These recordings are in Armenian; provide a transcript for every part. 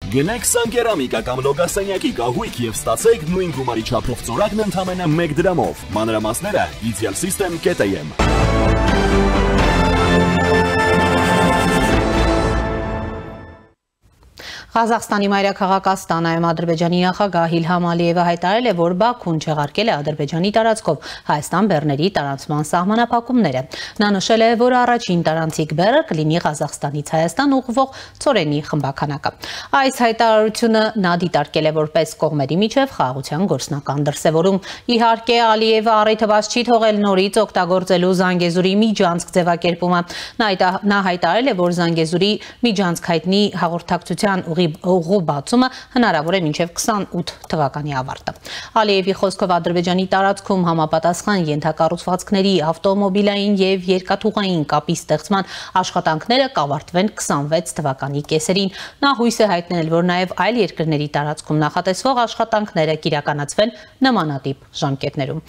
Գնեք Սանկերամիկա կամ Լոգասենյակի կահույք եւ ստացեք նույն գումարի չափով ծորակն ընդամենը 1 դրամով։ Մանրամասները idealsystem.am։ Ղազախստանի մայրաքաղաք Աստանայում Ադրբեջանի նախագահ Իլհամ Ալիևը հայտարարել է, որ Բաքուն չեղարկել է Ադրբեջանի տարածքով Հայաստան բեռների տարանցման սահմանափակումները։ Նա նշել է, որ առաջին տարանցիկ բեռը կլինի Ղազախստանից Հայաստան ուղղվող Ցորենի խմբականակը։ Այս հայտարարությունը նա դիտարկել է որպես կողմերի միջև խաղաղության գործնական դրսևորում։ Իհարկե, Ալիևը առիթված չի թողել նորից օգտագործելու Զանգեզուրի միջանցք ձևակերպումը։ Նա հայտարարել է, որ Զանգեզուրի միջանցք հայտնի հաղորդակցության ուղու բացումը հնարավոր է մինչև 28 թվականի ավարտը։ Ալիևի խոսքով Ադրբեջանի տարածքում համապատասխան ենթակառուցվածքների, ավտոմոբիլային եւ երկաթուղային կապի ստեղծման աշխատանքները կավարտվեն 26 թվականի կեսերին։ Նա հույս է հայտնել, որ նաեւ այլ երկրների տարածքում նախատեսվող աշխատանքները կիրականացվեն նմանատիպ ժամկետներում։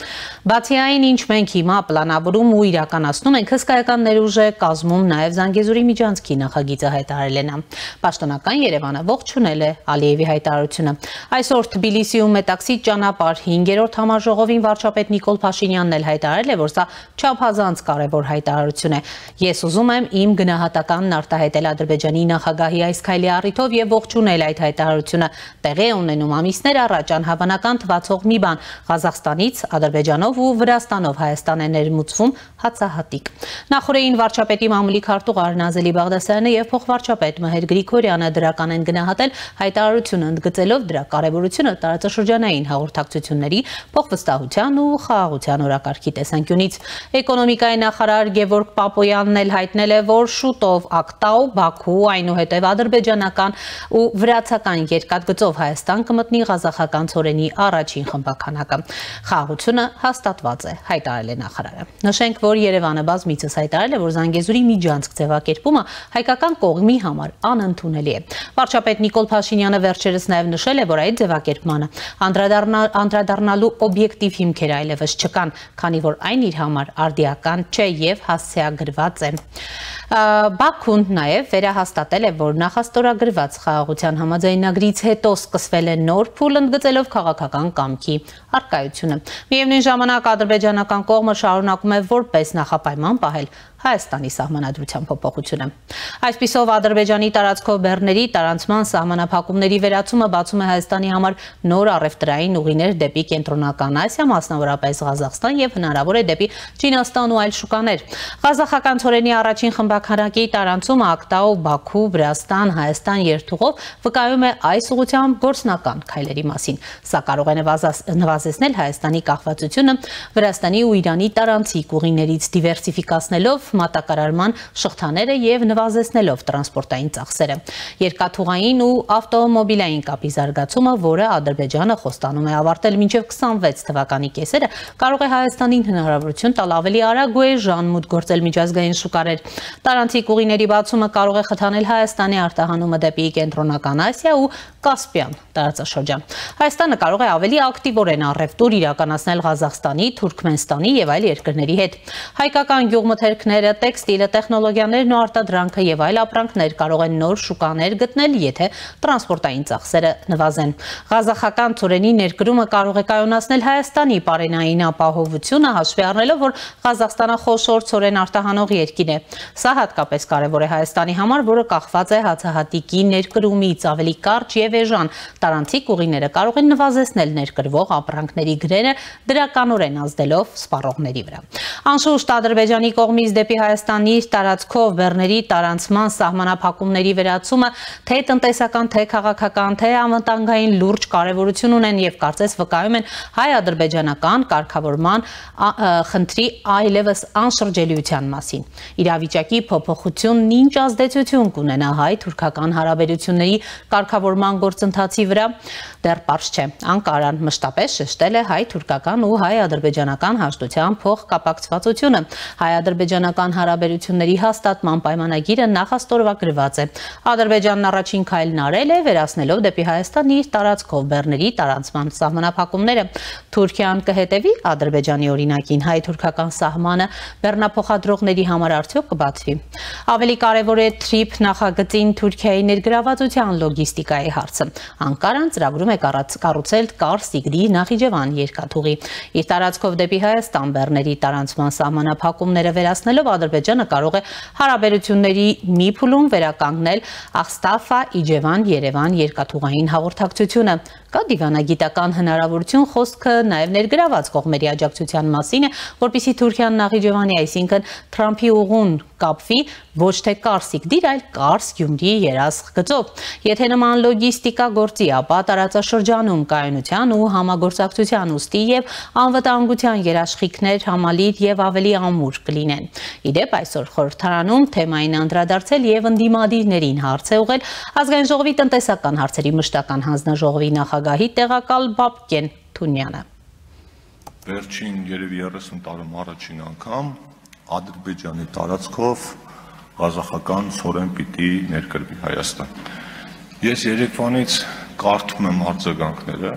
Բացի այն, ինչ մենք հիմա պլանավորում ու իրականացնում ենք, հսկայական ներուժ է կազմում նաեւ Զանգեզուրի միջանցքի նախագիծը, հայտարարել է նա։ Պաշտոնական Երևանը ողջունել է Ալիևի հայտարարությունը։ Այսօր Թբիլիսիում Մետաքսի ճանապարհ 5-րդ համաժողովին վարչապետ Նիկոլ Փաշինյանն էլ հայտարարել է, որ սա չափազանց կարևոր հայտարարություն է։ Ես ուզում եմ իմ գնահատականն արտահայտել Ադրբեջանի նախագահի այս քայլի առիթով եւ ողջունել այդ հայտարարությունը։ Տեղի է ունենում ամիսներ առաջ անհավանական թվացող մի բան՝ Ղազախստանից Ադրբեջանով ու Վրաստանով Հայաստան է ներմուծվում հացահատիկ։ Նախորդին վարչապետի մամուլի քարտուղար Նազելի Բաղդասարյանը եւ փոխվարչապետ Մհեր Գրիգորյանը դրական են գնահատել հայտարարությունը, ընդգծելով դրա կարևորությունը տարածաշրջանային հաղորդակցությունների, փոխվստահության ու խաղաղության օրակարգի տեսանկյունից։ Էկոնոմիկայի նախարար Գևորգ Պապոյանն էլ հայտնել է, որ շուտով Ակտաու, Բաքու, այնուհետև ադրբեջանական ու վրացական երկաթգծով Հայաստան կմտնի Ղազախական Ցորենի առաջին խմբականակը։ Խաղաղությունը հաստատված է, հայտարարել է նախարարը։ Նշենք, որ Երևանը բազմիցս հայտարարել է, որ Զանգեզուրի միջանցք ձևակերպումը հայկական կողմի համար անընդունելի է։ Վարչապետ Նիկոլ Փաշինյանը վերջերս նաև նշել է, որ այդ ձևակերպմանը անդրադառնալու օբյեկտիվ հիմքեր այլևս չկան, քանի որ այն իր համար արդիական չէ եւ հասցեագրված է։ Բաքուն նաև վերահաստատել է, որ նախաստորագրված խաղաղության համաձայնագրից հետո սկսվել է նոր փուլ, ընդգծելով քաղաքական կամքի առկայությունը։ Միևնույն ժամանակ ադրբեջանական կողմը շարունակում է որպես նախապայման պահել Հայաստանի սահմանադրության փոփոխությունը։ Այսպիսով Ադրբեջանի տարածքով բեռների տարանցման սահմանափակումների վերացումը բացում է Հայաստանի համար նոր առևտրային ուղիներ դեպի Կենտրոնական Ասիա, մասնավորապես Ղազախստան եւ հնարավոր է դեպի Չինաստան ու այլ շուկաներ։ Ղազախական Ցորենի առաջին խմբականակի տարանցումը Ակտաու, Բաքու, Վրաստան, Հայաստան երթուղով վկայում է այս ուղղությամբ գործնական քայլերի մասին։ Սա կարող է նվազեցնել Հայաստանի կախվածությունը Վրաստանի ու Իրանի տարանցիկ ուղիներից, դիվերսիֆիկացնելով մատակարարման շղթաները եւ նվազեցնելով տրանսպորտային ծախսերը։ Երկաթուղային ու ավտոմոբիլային կապի զարգացումը, որը Ադրբեջանը խոստանում է ավարտել մինչև 26 թվականի կեսերը, կարող է Հայաստանին հնարավորություն տալ ավելի արագ ու էժան մուտք գործել միջազգային շուկաներ։ Տարանցիկ ուղիների բացումը կարող է խթանել Հայաստանի արտահանումը դեպի Կենտրոնական Ասիա ու Կասպիան տարածաշրջան։ Հայաստանը կարող է ավելի ակտիվորեն առևտուր իրականացնել Ղազախստանի, Թուրքմենստանի եւ այլ երկրների հետ։ Հայկական գյուղմթերքները, տեքստիլը, տեխնոլոգիաներն ու արտադրանքը եւ այլ ապրանքներ կարող են նոր շուկաներ գտնել, եթե տրանսպորտային ծախսերը նվազեն։ Ղազախական Ցորենի ներկրումը կարող է կայունացնել Հայաստանի պարենային ապահովությունը, հաշվի առնելով, որ Ղազախստանը խոշոր ցորեն արտահանող երկիր է։ Սա հատկապես կարևոր է Հայաստանի համար, որը կախված է հացահատիկի ներկրումից, ավելի կարճ եւ էժան տարանցիկ ուղիները կարող են նվազեցնել ներկրվող ապրանքների գրերը, դրականորեն ազդելով սպառողների վրա։ Անշուշտ Ադրբեջանի կողմից դեպի Հայաստանի տարածքով բեռների տարանցման սահմանափակումների վերացումը թե տնտեսական, թե քաղաքական, թե անվտանգային լուրջ կարևորություն ունեն եւ կարծես վկայում են հայ-ադրբեջանական կարգավորման խնդրի այլևս անշրջելիության մասին։ Իրավիճակի փոփոխությունն ինչ ազդեցություն կունենա հայ-թուրքական հարաբերությունների կարգավորման գործընթացի վրա, դեռ պարզ չէ։ Անկարան մշտապես շեշտել է հայ-թուրքական ու հայ-ադրբեջանական հաշտության փոխկապակցվածությունը։ Հայ-ադրբեջանական տնտեսական հարաբերությունների հաստատման պայմանագիրը նախաստորագրված է։ Ադրբեջանն առաջին քայլն արել է, վերացնելով դեպի Հայաստան իր տարածքով բեռների տարանցման սահմանափակումները։ Թուրքիան կհետևի Ադրբեջանի օրինակին, հայ-թուրքական սահմանը բեռնափոխադրողների համար արդյոք կբացվի։ Ավելի կարևոր է TRIP նախագծին Թուրքիայի ներգրավվածության լոգիստիկայի հարցը։ Անկարան ծրագրում է կառուցել Կարս-Տիգրի Նախիջևան երկաթուղի։ Իր տարածքով դեպի Հայաստան բեռների տարանցման սահմանափակումները վերացնելով Ադրբեջանը կարող է հարաբերությունների մի փուլում վերականգնել Ախստաֆա-Իջևան-Երևան երկաթուղային հաղորդակցությունը։ Կա դիվանագիտական հնարավորություն, խոսքը նաև ներգրաված կողմերի աջակցության մասին է, որպեսզի Թուրքիան Նախիջևանի, այսինքն Թրամփի ուղուն կապվի ոչ թե Կարս-Տիգրի, այլ Կարս-Գյումրի-Երասխ գծով։ Եթե նման լոգիստիկա գործի, ապա տարածաշրջանում կայունության ու համագործակցության ուստի եւ անվտանգության երաշխիքներ համալիր եւ ավելի ամուր կլինեն։ Իդեպ այսօր խորհրդարանում թեմային անդրադարձել եւ ընդդիմադիրներին հարց է ուղղել Ազգային ժողովի տնտեսական հարցերի մշտական հանձնաժողովի նախագահի տեղակալ Բաբկեն Թունյանը։ Վերջին երևի 30 տարում առաջին անգամ Ադրբեջանի տարածքով ղազախական ցորեն պիտի ներկրվի Հայաստան։ Ես երեկվանից կարդում եմ արձագանքները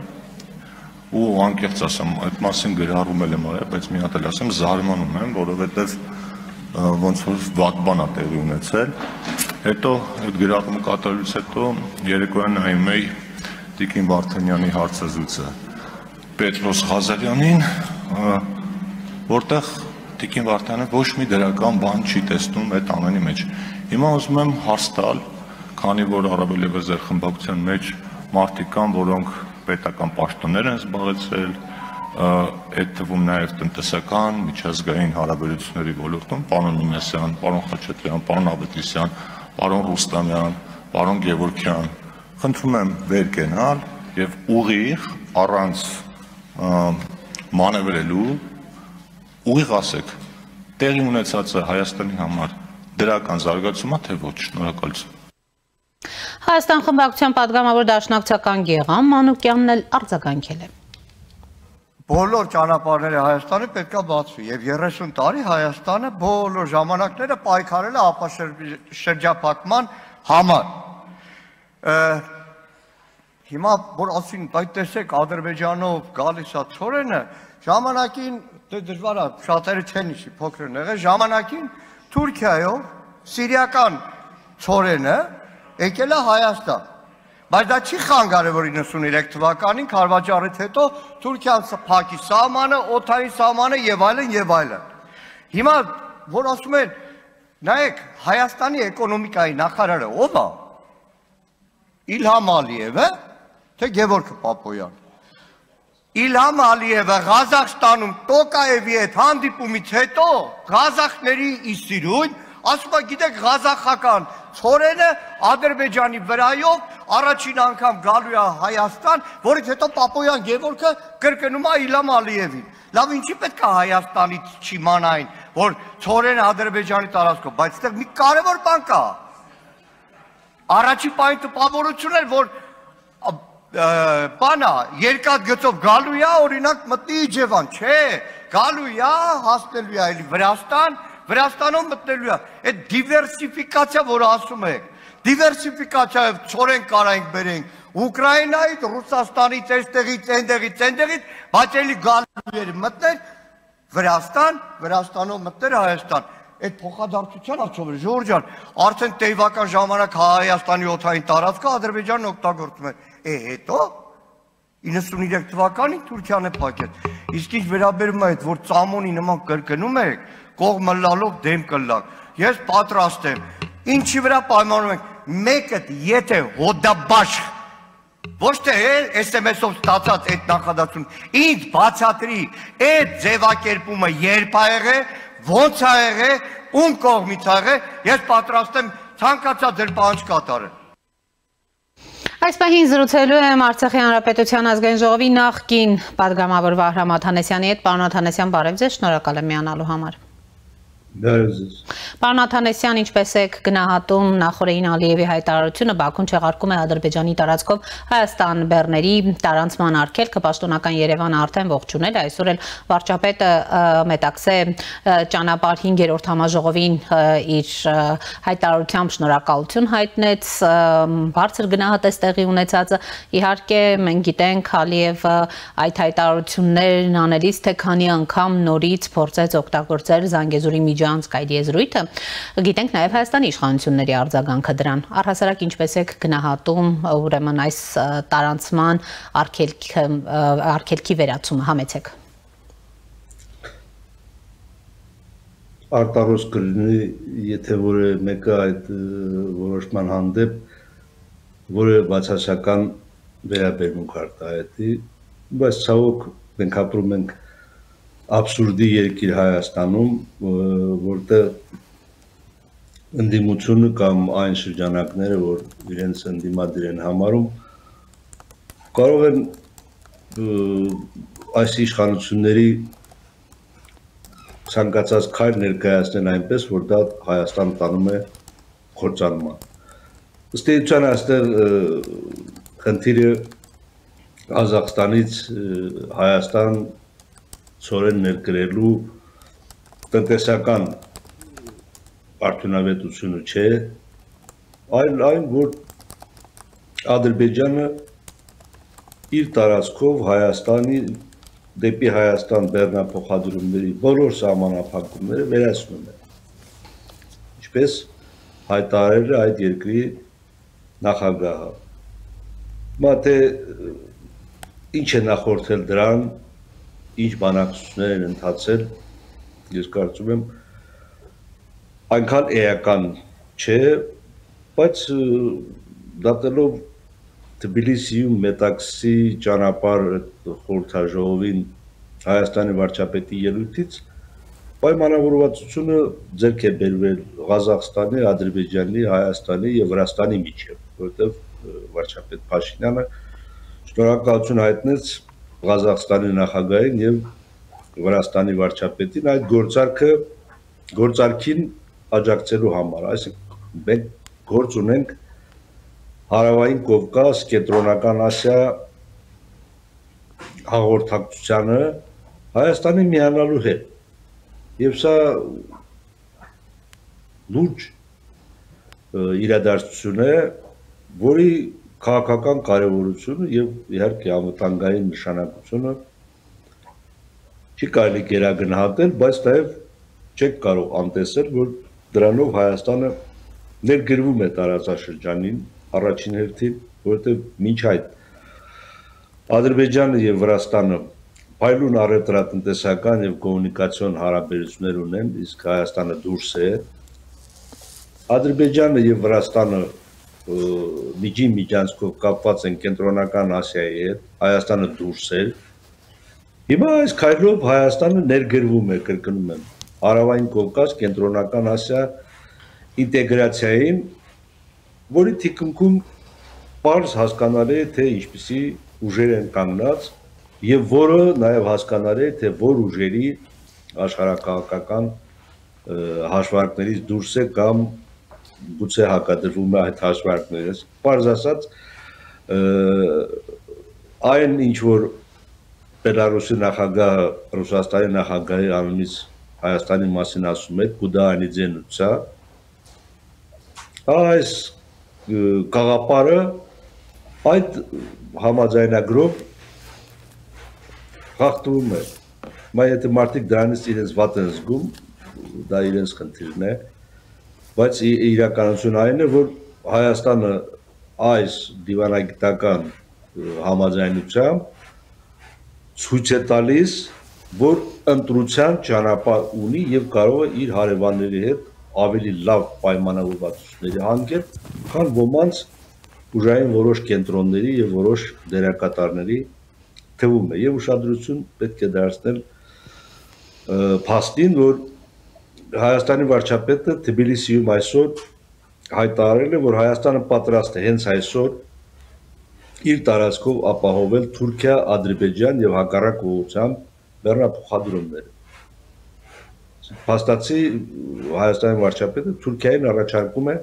ու անկեղծ ասեմ, այդ մասին գրառում եմ արել, բայց մի հատ էլ ասեմ, զարմանում եմ, որովհետև ոնց որ վատ բան է տեղի ունեցել։ Հետո այդ գրառումը կատարելուց հետո երեկոյան նայում էի Տիկին Վարդանյանի հարցազրույցը Պետրոս Ղազարյանին, որտեղ Տիկին Վարդանը ոչ մի դրական բան չի տեսնում այդ ամենի մեջ։ Հիմա ուզում եմ հարց տալ, քանի որ առավել եւս ձեր խմբակցության մեջ մարդիկ կան, որոնք պետական պաշտոններ են զբաղեցրել, այդ թվում նաեւ տնտեսական, միջազգային հարաբերությունների ոլորտում, պարոն Մինասյան, պարոն Խաչատրյան, պարոն Ավետիսյան, պարոն Ռուստամյան, պարոն Գևորգյան, խնդրում եմ վեր կենալ եւ ուղիղ առանց մանևրելու ուղիղ ասեք, տեղի ունեցածը Հայաստանի համար դրական զարգացում է, թե ոչ, շնորհակալություն։ Հայաստան խմբակցության պատգամավոր դաշնակցական Գեղամ Մանուկյանն էլ արձագանքել է։ Բոլոր ճանապարհները Հայաստանի պետք է բացվի եւ 30 տարի Հայաստանը բոլոր ժամանակները պայքարել է ապաշրջափակման համար։ Հիմա որ ասին, այդ տեսեք Ադրբեջանով գալիս է ցորենը, ժամանակին դժվար է, շատերը չեն իշի, փոքրն եղել, ժամանակին Թուրքիայով սիրիական ցորենը եկել է Հայաստան։ Բայց դա չի խանգարել, որ 93 թվականին Քարվաճարից հետո Թուրքիան փակի սահմանը, օդային սահմանը եւ այլն եւ այլն։ Հիմա որ ասում են, նայեք, Հայաստանի էկոնոմիկայի նախարարը ով է։ Իլհամ Ալիևը, թե Գևորգ Պապոյան։ Իլհամ Ալիևը Ղազախստանում Տոկաևի հետ հանդիպումից հետո ղազախների իսիրույն ասում է, գիտեք, ղազախական ցորենը Ադրբեջանի վրայով առաջին անգամ գալու է Հայաստան, որից հետո Պապոյան Գևորգը կրկնում է Իլհամ Ալիևին։ Լավ, ինչի պետք է Հայաստանից չիմանային, որ ցորենը Ադրբեջանի տարածքով, բայց այդտեղ մի կարևոր բան կա։ Առաջի պահին տպավորություն էր, որ բանա երկաթ գծով գալու է, օրինակ մտնի Իջևան, չէ, գալու է, հասնելու է այլ Վրաստան, Վրաստանով մտնելու է։ Այդ դիվերսիֆիկացիա, որ ասում եք, դիվերսիֆիկացիայով ցորեն կարայինք բերենք Ուկրաինայից, Ռուսաստանից, այստեղից, բայց էլի գալու էր մտներ Վրաստան, Վրաստանով մտներ Հայաստան։ Այդ փոխադարձության արդյոք Ժորժ ջան, արդեն տեյվական ժամանակ Հայաստանի օդային տարածքը Ադրբեջանն օգտագործում է։ Հետո 93 թվականին Թուրքիան է փակել։ Իսկ ինչ վերաբերում է այդ, որ ծամոնի նման կրկնում եք, կողմը լալով դեմ կլակ։ Ես պատրաստ եմ։ Ինչի վրա պայմանում ենք, մեկը եթե հոդաբաշխ ոչ թե SMS-ով ստացած այդ նախադասությունը, ինձ բացատրի այդ ձևակերպումը երբ ա եղել, ոնց ա եղել, ում կողմից ա եղել, ես պատրաստ եմ ցանկացած ձեր պահանջ կատարել։ Այս պահին զրուցելու եմ Արցախի Հանրապետության ազգային ժողովի նախկին պատգամավոր Վահրամ Աթանեսյանի հետ։ Պարոն Աթանեսյան, բարև ձեզ, շնորհակալ եմ միանալու համար։ Պարոն Աթանեսյան, ինչպես եք գնահատում Նախորեն Ալիևի հայտարարությունը, Բաքուն չեղարկում է Ադրբեջանի տարածքով Հայաստան-Բեռների տարանցման արգելքը, պաշտոնական Երևանը արդեն ողջունել է, այսօր էլ վարչապետը Մետաքսե ճանապարհ 5-րդ համաժողովին իր հայտարարությամբ շնորհակալություն հայտնեց, բարձր գնահատեց տեղի ունեցածը, իհարկե մենք գիտենք Ալիևը այդ հայտարարություններն անելիս թե քանի անգամ նորից փորձեց օգտագործել Զանգեզուրի միջանցք այդ եզրույթը, գիտենք նաև Հայաստանի իշխանությունների արձագանքը դրան, առհասարակ ինչպես եք գնահատում ուրեմն այս տարանցման արգելքի վերացումը, համեցեք։ Արտարոց կլինի, եթե որը մեկը այդ որոշման հանդեպ որը բացասական վերաբերմունք արտահայտի, բայց ցավոք մենք ապրում ենք աբսուրդի երկիր Հայաստանում, որտեղ ընդդիմությունը կամ այն շրջանակները, որ իրենց ընդդիմադիր են համարում, կարող են այս իշխանությունների ցանկացած քայլ ներկայացնել այնպես, որ դա Հայաստան տանում է կործանման։ Ըստ էության այստեղ խնդիրը Ղազախստանից Հայաստան ցորեն ներկրելու տնտեսական արդյունավետությունը չէ, այլ այն, որ Ադրբեջանը իր տարածքով Հայաստանի դեպի Հայաստան բեռնափոխադրումների բոլոր սահմանափակումները վերացնում է, ինչպես հայտարարել է այդ երկրի նախագահը։ Մատե ինչ է նախորդել դրան, ինչ բանակցություններ են ընթացել, ես կարծում եմ այնքան էական չէ, բայց դատելով Թբիլիսիում Մետաքսի ճանապարհ խորհրդաժողովին Հայաստանի վարչապետի ելույթից պայմանավորվածությունը ձեռք է բերվել Ղազախստանի, Ադրբեջանի, Հայաստանի եւ Վրաստանի միջեւ, որտեղ վարչապետ Փաշինյանը շնորհակալություն հայտնեց Ղազախստանի նախագահին եւ Վրաստանի վարչապետին այդ գործարքին աջակցելու համար, այսինքն մենք գործ ունենք Հարավային Կովկաս, Կենտրոնական Ասիա հաղորդակցությանը Հայաստանի միանալու հետ։ Եվ սա լուրջ իրադարձություն է, որի քաղաքական կարևորությունը եւ իհարկե անվտանգային նշանակությունը չի կարելի գերագնահատել, բայց նաեւ չեք կարող անտեսել, որ դրանով Հայաստանը ներգրվում է տարածաշրջանին առաջին հերթին, որովհետև մինչ այդ Ադրբեջանը եւ Վրաստանը փայլուն առևտրատնտեսական եւ կոմունիկացիոն հարաբերություններ ունեն, իսկ Հայաստանը դուրս է։ Ադրբեջանը եւ Վրաստանը միջին միջանցքով կապված են Կենտրոնական Ասիայի հետ, Հայաստանը դուրս է։ Հիմա այս քայլով Հայաստանը ներգրվում է, կրկնում եմ, Հարավային Կովկաս, Կենտրոնական Ասիա ինտեգրացիային, որի թիկունքում պարզ հասկանալի է, թե ինչպիսի ուժեր են կանգնած եւ որը նաեւ հասկանալի է, թե որ ուժերի աշխարհակաղակական հաշվարկներից դուրս է կամ գուցե հակադրվում է այդ հաշվարկներից։ Պարզ ասած, այն ինչ որ Բելարուսի նախագահը Ռուսաստանի նախագահի անունից Հայաստանի մասին ասում է, կուդա անի ձենուցա, այս գաղափարը այդ համաձայնագրով խախտվում է։ Մայ եթե մարդիկ դրանից իրենց վատ են զգում, դա իրենց խնդիրն է, բայց իրականությունը այն է, որ Հայաստանը այս դիվանագիտական համաձայնությամբ ցույց է տալիս, որ ընտրության ճանապարհ ունի եւ կարող է իր հարևանների հետ ավելի լավ պայմանավորվածությունների հանգել, քան ոմանց ուժային որոշ կենտրոնների եւ որոշ դերակատարների թվում է եւ ուշադրություն պետք է դարձնել փաստին, որ Հայաստանի վարչապետը Թբիլիսիում այսօր հայտարարել է, որ Հայաստանը պատրաստ է հենց այսօր իր տարածքով ապահովել Թուրքիա, Ադրբեջան եւ հակառակ ուղղությամբ բեռնափոխադրումները։ փաստացի Հայաստանի վարչապետը Թուրքիային առաջարկում է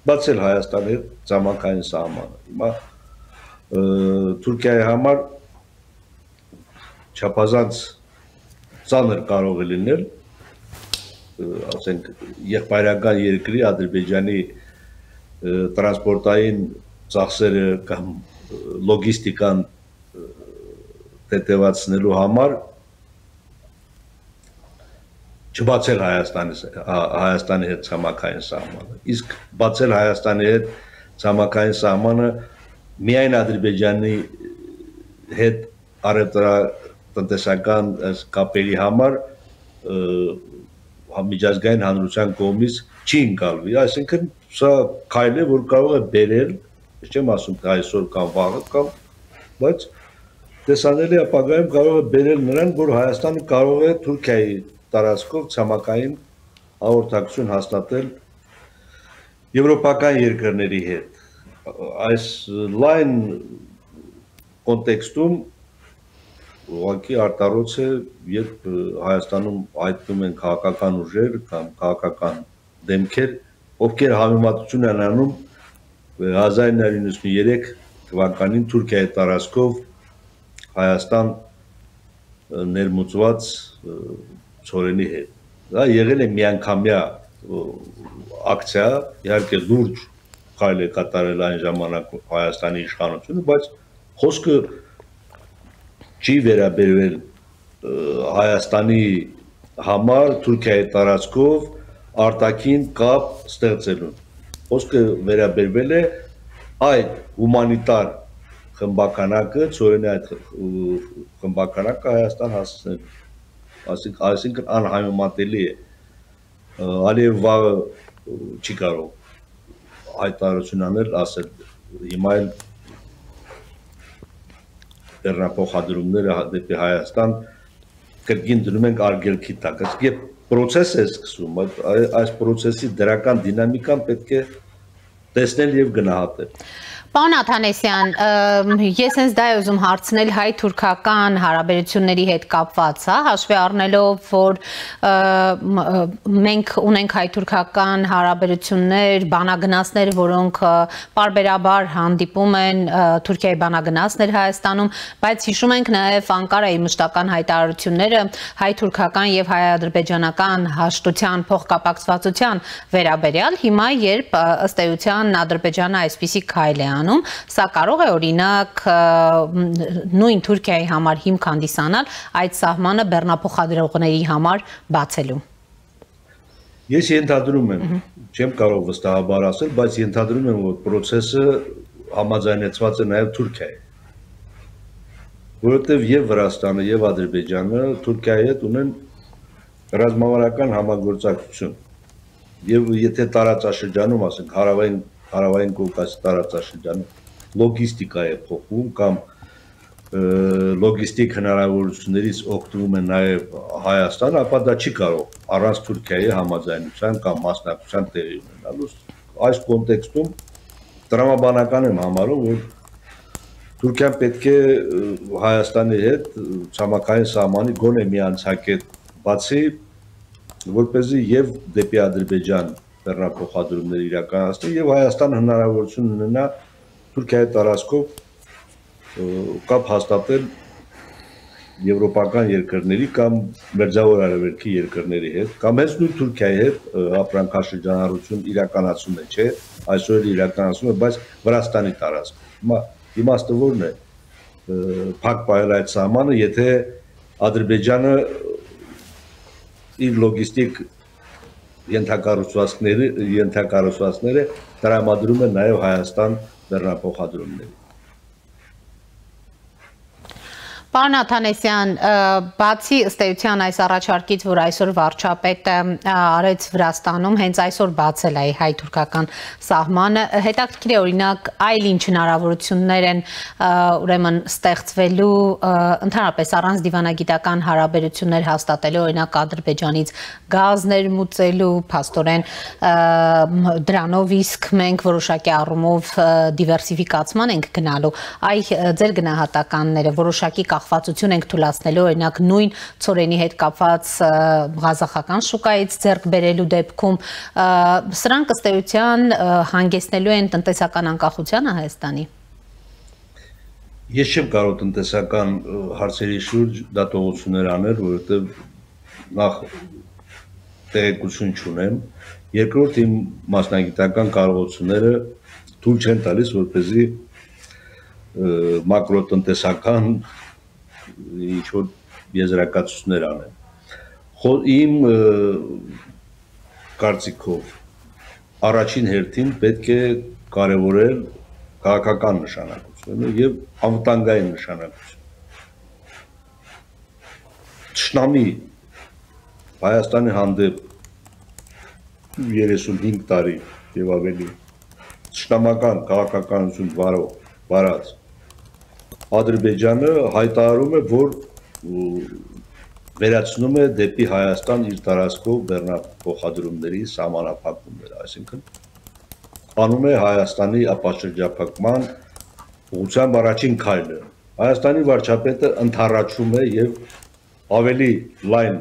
բացել Հայաստանի հետ ցամաքային սահմանը։ Հիմա Թուրքիայի համար չափազանց ծանր կարող է լինել, ասենք եղբայրական երկրի Ադրբեջանի տրանսպորտային ծախսերը կամ լոգիստիկան տետևացնելու համար չբացել Հայաստանի հետ ցամաքային սահմանը։ Իսկ բացել Հայաստանի հետ ցամաքային սահմանը միայն Ադրբեջանի հետ առևտրատնտեսական կապերի համար միջազգային հանրության կողմից չի ընկալվի, այսինքն սա քայլ է, որ կարող է բերել, չեմ ասում թե այսօր կամ վաղը կամ, բայց տեսանելի ապագայում կարող է բերել նրան, որ Հայաստանը կարող է Թուրքիայի տարածքով ցամաքային հաղորդակցություն հաստատել եվրոպական երկրների հետ։ Այս լայն կոնտեքստում ուղղակի արտարոց է, երբ Հայաստանում հայտնում են քաղաքական ուժեր կամ քաղաքական դեմքեր, ովքեր համեմատություն են անում 1993 թվականին Թուրքիայի տարածքով Հայաստան ներմուծված ցորենի հետ։ Դա եղել է միանգամյա ակցիա, իհարկե լուրջ քայլ է կատարել այն ժամանակ Հայաստանի իշխանությունը, բայց խոսքը չի վերաբերվել Հայաստանի համար Թուրքիայի տարածքով արտաքին կապ ստեղծելուն։ Խոսքը վերաբերվել է այդ հումանիտար խմբականակը, ցորենի այդ խմբականակը Հայաստան հասցնելու։ Այսինքն անհամեմատելի է։ Ալիև վաղը չի կարող հայտարարություն անել, ասել հիմա էլ բեռնափոխադրումները դեպի Հայաստան կրկին դնում ենք արգելքի տակ։ Երբ process է սկսվում, այս process-ի դրական դինամիկան պետք է տեսնել եւ գնահատել։ Պարոն Աթանեսյան, ես հենց դա եմ ուզում հարցնել հայ-թուրքական հարաբերությունների հետ կապված, հաշվի առնելով, որ մենք ունենք հայ-թուրքական հարաբերություններ, բանագնացներ, որոնք պարբերաբար հանդիպում են, Թուրքիայի բանագնացներ Հայաստանում, բայց հիշում ենք նաև Անկարայի մշտական հայտարարությունները հայ-թուրքական եւ հայ-ադրբեջանական հաշտության փոխկապակցվածության վերաբերյալ, հիմա երբ ըստ էության Ադրբեջանը այսպիսի քայլ է սա կարող է օրինակ նույն Թուրքիայի համար հիմք հանդիսանալ այդ սահմանը բեռնափոխադրողների համար բացելու։ Ես ենթադրում եմ, չեմ կարող վստահաբար ասել, բայց ենթադրում եմ, որ process-ը համաձայնեցված է նաև Թուրքիայի։ Որովհետև եւ Վրաստանը եւ Ադրբեջանը Թուրքիայի հետ ունեն ռազմավարական համագործակցություն։ Եվ եթե տարածաշրջանում, ասենք Հարավային Կովկասի տարածաշրջանում լոգիստիկա է փոխվում կամ լոգիստիկ հնարավորություններից օգտվում է նաև Հայաստանը, ապա դա չի կարող առանց Թուրքիայի համաձայնության կամ մասնակցության տեղի ունենալու։ Այս կոնտեքստում տրամաբանական եմ համարում, որ Թուրքիան պետք է Հայաստանի հետ ցամաքային սահմանի գոնե մի անցակետ բացի, որպեսզի եւ դեպի Ադրբեջան բեռնափոխադրումներ իրականացնել եւ Հայաստան հնարավորություն ունենա Թուրքիայի տարածքով կապ հաստատել եվրոպական երկրների կամ Մերձավոր Արևելքի երկրների հետ կամ հենց նույն Թուրքիայի հետ ապրանքաշրջանառություն իրականացում է, չէ, այսօր իրականացում է, բայց Վրաստանի տարածքում։ Հիմա իմաստը որն է փակ պահել այդ սահմանը, եթե Ադրբեջանը իր լոգիստիկ ենթակառուցվածքները տրամադրում է նաև Հայաստան բեռնափոխադրումների։ Պարոն Աթանեսյան, բացի ըստ էության այս առաջարկից, որ այսօր վարչապետը արեց Վրաստանում, հենց այսօր բացել է հայ-թուրքական սահմանը, հետաքրքիր է օրինակ այլ ինչ հնարավորություններ են ուրեմն ստեղծվելու ընդհանրապես առանց դիվանագիտական հարաբերություններ հաստատելու, օրինակ Ադրբեջանից գազ ներմուծելու, փաստորեն դրանով իսկ մենք որոշակի առումով դիվերսիֆիկացման ենք գնալու։ Այ ձեր գնահատականները որոշակի կախվածություն ենք թույլատնելու օրինակ նույն ցորենի հետ կապված ղազախական շուկայից ձեռք բերելու դեպքում սրանք ըստ էության հանգեցնելու են տնտեսական անկախությանը Հայաստանի։ Ես չեմ կարող տնտեսական հարցերի շուրջ դատողություններ անել, որովհետև նախ տեղեկություն չունեմ, երկրորդ իմ մասնագիտական կարողությունները թույլ չեն տալիս, որպեսզի մակրոտնտեսական ինչ-որ եզրակացություններ անեմ։ Իմ կարծիքով առաջին հերթին պետք է կարևորել քաղաքական նշանակությունը եւ անվտանգային նշանակությունը։ Թշնամի Հայաստանի հանդեպ 35 տարի եւ ավելի թշնամական քաղաքականություն վարած Ադրբեջանը հայտարարում է, որ վերացնում է դեպի Հայաստան իր տարածքով բեռնափոխադրումների սահմանափակումները, այսինքն անում է Հայաստանի ապաշրջափակման ուղղությամբ առաջին քայլը։ Հայաստանի վարչապետը ընդառաջում է եւ ավելի լայն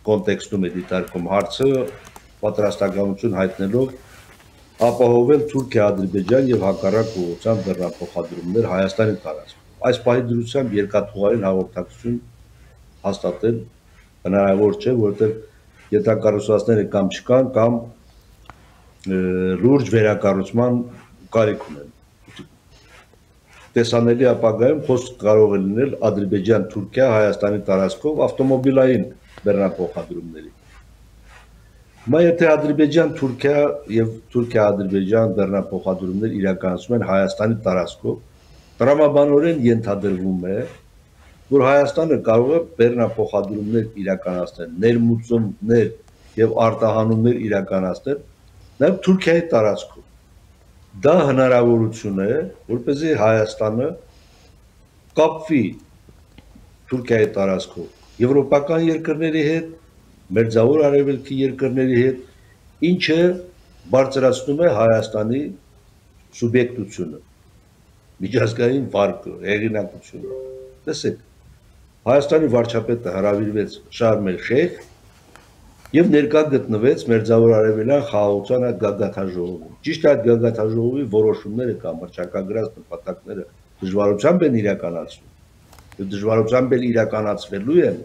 կոնտեքստում է դիտարկում հարցը, պատրաստականություն հայտնելով ապահովել Թուրքիա-Ադրբեջան եւ հակառակ ուղղությամբ բեռնափոխադրումներ Հայաստանի տարածքում։ Այս պահի դրությամբ երկաթուղային հաղորդակցություն հաստատել հնարավոր չէ, որովհետեւ յետակառուցվածքները կամ չկան, կամ լուրջ վերակառուցման կարիք ունեն։ Տեսանելի ապագայում խոսք կարող է լինել Ադրբեջան-Թուրքիա Հայաստանի տարածքով ավտոմոբիլային բեռնափոխադրումների։ Հիմա եթե Ադրբեջան-Թուրքիա եւ Թուրքիա-Ադրբեջան բեռնափոխադրումներ իրականացում են Հայաստանի տարածքով, տրամաբանորեն ենթադրվում է, որ Հայաստանը կարող է բեռնափոխադրումներ իրականացնել, ներմուծումներ եւ արտահանումներ իրականացնել նաեւ Թուրքիայի տարածքով։ Դա հնարավորություն է, որպեսզի Հայաստանը կապվի Թուրքիայի տարածքով եվրոպական երկրների հետ, Մերձավոր Արևելքի երկրների հետ, ինչը բարձրացնում է Հայաստանի սուբյեկտությունը, միջազգային վարկը, հեղինակությունը։ Տեսեք, Հայաստանի վարչապետը հրավիրվեց Շարմ էլ-Շեյխ եւ ներկա գտնվեց Մերձավոր Արևելյան խաղաղության այդ գագաթաժողովում։ Ճիշտ է, այդ գագաթաժողովի որոշումները կամ հռչակագրած նպատակները դժվարությամբ են իրականացվում, եւ դժվարությամբ էլ իրականացվելու են։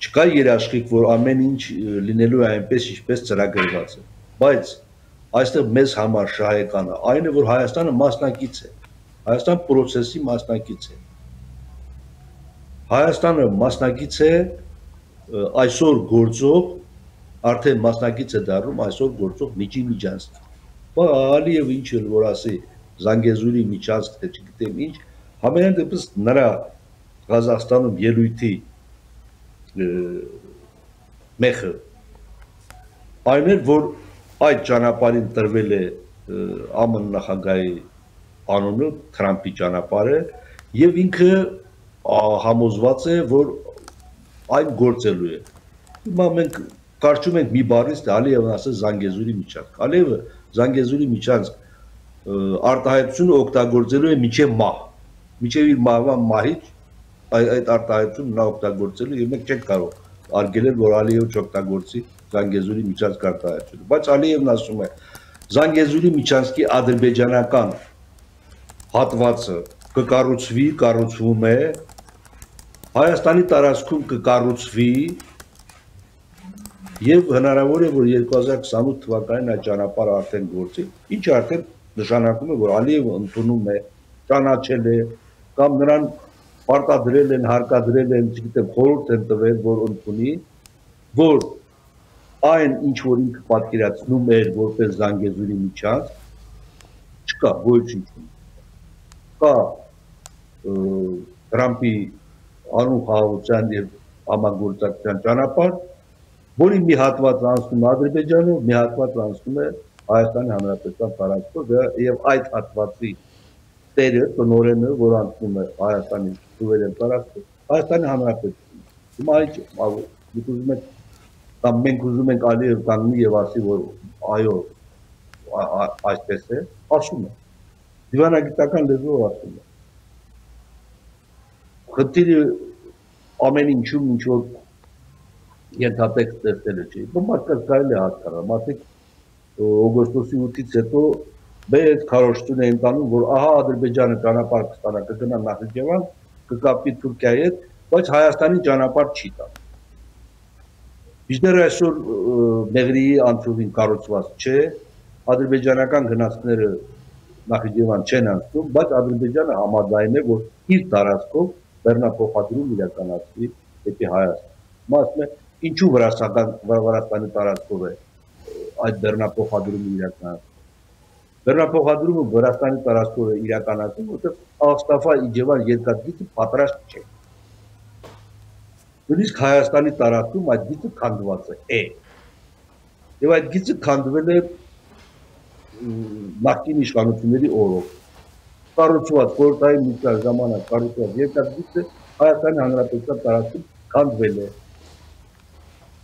Չկա երաշխիք, որ ամեն ինչ լինելու է այնպես, ինչպես ծրագրված է, բայց այստեղ մեզ համար շահեկանը այն է, որ Հայաստանը մասնակից է, Հայաստան process-ի մասնակից է։ Հայաստանը մասնակից է այսօր գործող, արդեն մասնակից է դառնում այսօր գործող միջին միջանցքի։ Բա Ալիևը ինչ էլ որ ասի Զանգեզուրի միջանցք, թե չգիտեմ ինչ, համենայն դեպս նրա Ղազախստանում ելույթի մեխը այն էր, որ այդ ճանապարհին տրվել է ԱՄՆ նախագահի անունը, Թրամփի ճանապարհը, եւ ինքը համոզված է, որ այն գործելու է։ Հիմա մենք կարճում ենք մի բառից, Ալիևն ասել Զանգեզուրի միջանցք։ Ալիևը Զանգեզուրի միջանցք արտահայտությունը օգտագործելու է միջև մահ։ Միջև իր մահից այդ արտահայտությունը նա օգտագործելու եւ մենք չենք կարող արգելել, որ Ալիևը չօգտագործի Զանգեզուրի միջանցք արտահայտությունը։ Բայց Ալիևն ասում է Զանգեզուրի միջանցքի ադրբեջանական հատվածը կկառուցվի, կառուցվում է, Հայաստանի տարածքում կկառուցվի եւ հնարավոր է, որ 2028 թվականին այդ ճանապարհը արդեն գործի, ինչը արդեն նշանակում է, որ Ալիևը ընդունում է, ճանաչել է, կամ նրան պարտադրել են, հարկադրել են, չգիտեմ, խորհուրդ են տվել, որ ընդունի, որ այն ինչ որ ինքը պատկերացնում էր որպես Զանգեզուրի միջանցք, չկա, գոյություն չունի։ Կա Թրամփի անուն խաղաղության եւ համագործակցության ճանապարհ, որի մի հատված անցնում է Ադրբեջանով, մի հատված անցնում է Հայաստանի Հանրապետության տարածքով եւ այդ հատվածի տերը, տնօրենը, որ անցնում է Հայաստանի սուվերեն տարածքով, Հայաստանի Հանրապետությունն։ Հիմա այդ ուզում եք կամ մենք ուզում ենք Ալիև կանգնի եւ ասի, որ այո, այսպես է, ասում է։ Դիվանագիտական լեզվով ասում է։ խնդիրը ամեն ինչում ինչ որ ենթատեքստ ստեղծելը չի։ Մարդիկ կարելի է հասկանալ, մարդիկ օգոստոսի 8-ից հետո մեծ քարոզություն են տանում, որ ահա Ադրբեջանը ճանապարհ կստանա, կգնա Նախիջևան, կկապի Թուրքիայի հետ, բայց Հայաստանի ճանապարհ չի տա։ Մինչդեռ այսօր Մեղրիի անցուղին կառուցված չէ, ադրբեջանական գնացքները Նախիջևան չեն անցնում, բայց Ադրբեջանը համաձայն է, որ իր տարածքով բեռնափոխադրում իրականացվի դեպի Հայաստան։ Մասն է, ինչու Վրաստանի տարածքով է այդ բեռնափոխադրումը իրականացվում։ Բեռնափոխադրումը Վրաստանի տարածքով է իրականացվում, որտեղ Աղստաֆա-Իջևան երկաթգիծը պատրաստ չէ։ Նույնիսկ Հայաստանի տարածքում այդ գիծը քանդված է։ Եվ այդ գիծը քանդվել է նախկին իշխանությունների օրոք։ Կառուցված խորհրդային միջազգային ժամանակ կառուցված երկաթգիծը Հայաստանի Հանրապետության տարածքում քանդվել է։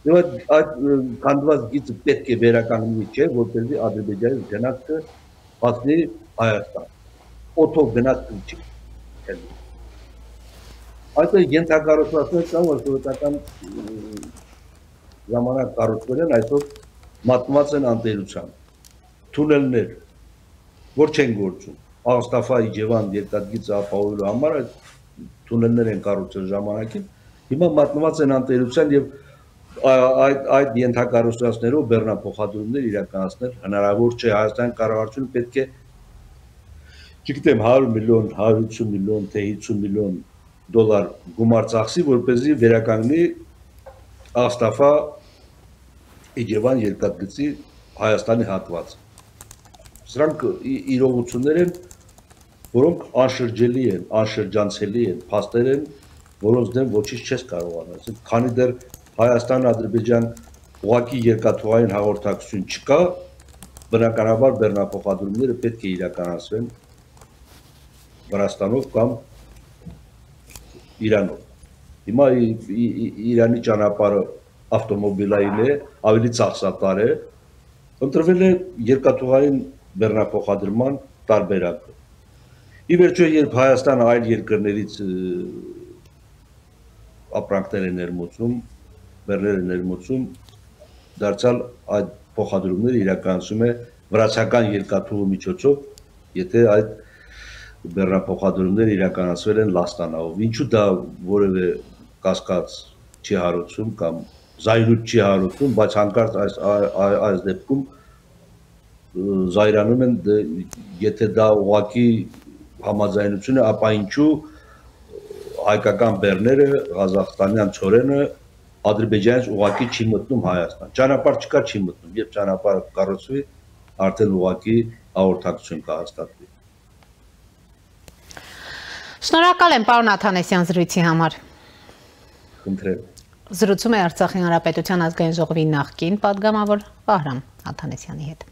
Եվ այդ քանդված գիծը պետք է վերականգնվի, չէ, որպեսզի Ադրբեջանի գնացքը հասնի Հայաստան։ Օդով գնացքը չի։ Այդ ենթակառուցվածքներ կան, որ սովետական ժամանակ կառուցվել են, այսօր մատնված են անտերությամբ։ Թունելներ, որ չեն գործում։ Աղստաֆա-Իջևան երկաթգիծը ապահովելու համար այդ թունելներ են կառուցել ժամանակին, հիմա մատնված են անտերության եւ այդ ենթակառուցվածքներով բեռնափոխադրումներ իրականացնել հնարավոր չէ։ Հայաստանի կառավարությունը պետք է, չգիտեմ, 100 միլիոն, 150 միլիոն, թե 50 միլիոն դոլար գումար ծախսի, որպեսզի վերականգնի Աղստաֆա-Իջևան երկաթգծի Հայաստանի հատվածը։ Սրանք իրողություններ են, որոնք անշրջելի են, անշրջանցելի են, փաստեր են, որոնց դեմ ոչինչ չես կարող անել։ Քանի դեռ Հայաստան-Ադրբեջան ուղղակի երկաթուղային հաղորդակցություն չկա, բնականաբար բեռնափոխադրումները պետք է իրականացվեն Վրաստանով կամ Իրանով։ Հիմա Իրանի ճանապարհը ավտոմոբիլային է, ավելի ծախսատար է, ընտրվել է երկաթուղային բեռնափոխադրման տարբերակը։ Ի վերջո, երբ Հայաստանը այլ երկրներից ապրանքներ է ներմուծում, բեռներ է ներմուծում, դարձյալ այդ փոխադրումները իրականացում է վրացական երկաթուղու միջոցով, եթե այդ բեռնափոխադրումները իրականացվել են Լաստանայով։ Ինչու դա որևէ կասկած չի հարուցում կամ զայրույթ չի հարուցում, բայց հանկարծ այս դեպքում զայրանում են, եթե դա ուղղակի համաձայնություն է, ապա ինչու հայկական բեռները, ղազախստանյան ցորենը Ադրբեջանից ուղղակի չի մտնում Հայաստան։ Ճանապարհ չկա, չի մտնում, երբ ճանապարհը կառուցվի, արդեն ուղղակի հաղորդակցություն կհաստատվի։ Շնորհակալ եմ, պարոն Աթանեսյան, զրույցի համար։ Խնդրեմ։ Զրուցում է Արցախի Հանրապետության ազգային ժողովի նախկին պատգամավոր Վահրամ Աթանեսյանի հետ։